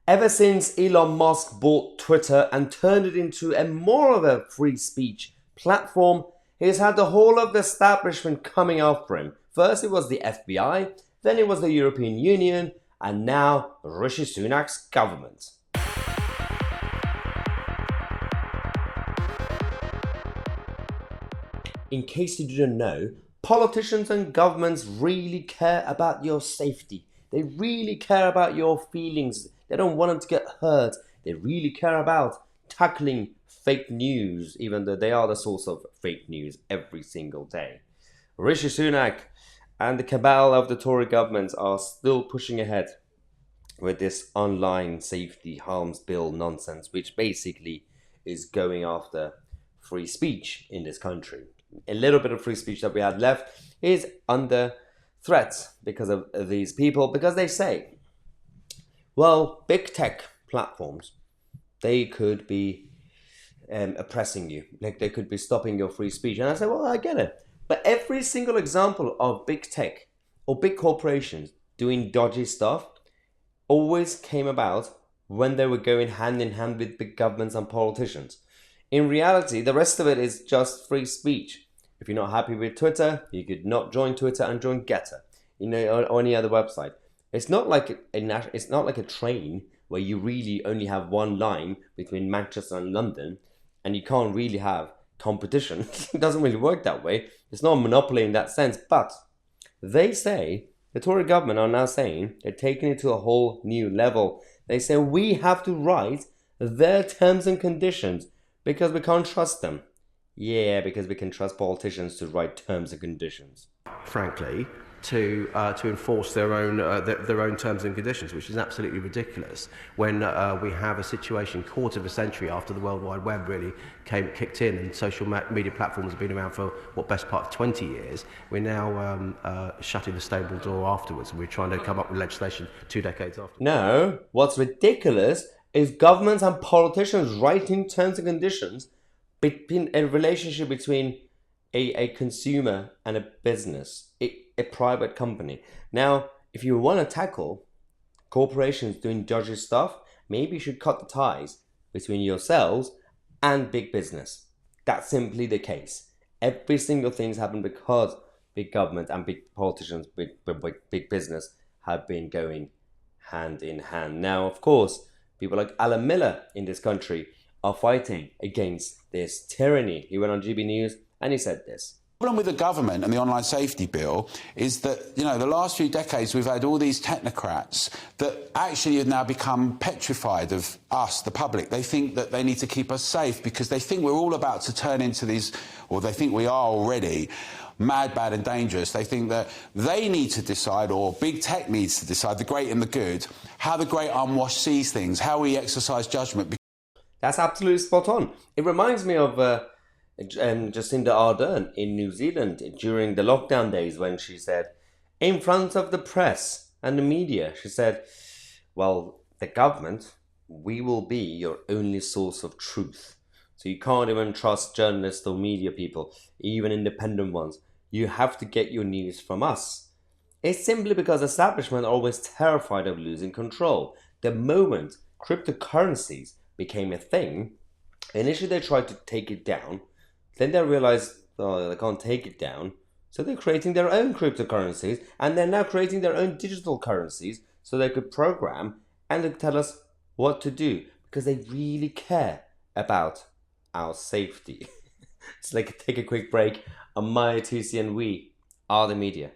Ever since Elon Musk bought Twitter and turned it into a more of a free speech platform, he's had the whole of the establishment coming after him. First it was the FBI, then it was the European Union, and now Rishi Sunak's government. In case you didn't know, politicians and governments really care about your safety. They really care about your feelings. They don't want them to get hurt. They really care about tackling fake news, even though they are the source of fake news every single day. Rishi Sunak and the cabal of the Tory government are still pushing ahead with this online safety harms bill nonsense, which basically is going after free speech in this country. A little bit of free speech that we had left is under threat because of these people, because they say, well, big tech platforms, they could be oppressing you, like they could be stopping your free speech. And I say, well, I get it, but every single example of big tech or big corporations doing dodgy stuff always came about when they were going hand in hand with big governments and politicians. In reality, the rest of it is just free speech. If you're not happy with Twitter, you could not join Twitter and join GETTR, or any other website. It's not like a train where you really only have one line between Manchester and London, and you can't really have competition. It doesn't really work that way. It's not a monopoly in that sense. But they say, the Tory government are now saying, they're taking it to a whole new level. They say we have to write their terms and conditions because we can't trust them. Yeah, because we can trust politicians to write terms and conditions. Frankly, to enforce their own terms and conditions, which is absolutely ridiculous when we have a situation quarter of a century after the World Wide Web really kicked in and social media platforms have been around for best part of 20 years. We're now shutting the stable door afterwards, and we're trying to come up with legislation 2 decades after. No, what's ridiculous is governments and politicians writing terms and conditions between a relationship between a consumer and a business, a private company. Now, if you want to tackle corporations doing dodgy stuff, maybe you should cut the ties between yourselves and big business. That's simply the case. Every single thing's happened because big government and big politicians, big business have been going hand in hand. Now, of course, people like Alan Miller in this country are fighting against this tyranny. He went on GB News and he said this. The problem with the government and the online safety bill is that, the last few decades we've had all these technocrats that actually have now become petrified of us, the public. They think that they need to keep us safe because they think we're all about to turn into these, or they think we are already, mad, bad and dangerous. They think that they need to decide, or big tech needs to decide, the great and the good, how the great unwashed sees things, how we exercise judgment. That's absolutely spot on. It reminds me of Jacinda Ardern in New Zealand during the lockdown days when she said, in front of the press and the media, she said, well, the government, we will be your only source of truth. So you can't even trust journalists or media people, even independent ones. You have to get your news from us. It's simply because establishment are always terrified of losing control. The moment cryptocurrencies became a thing, initially they tried to take it down. Then they realized, oh, they can't take it down. So they're creating their own cryptocurrencies, and they're now creating their own digital currencies so they could program and they tell us what to do because they really care about our safety. It's like take a quick break. On my Tousi and we are the media.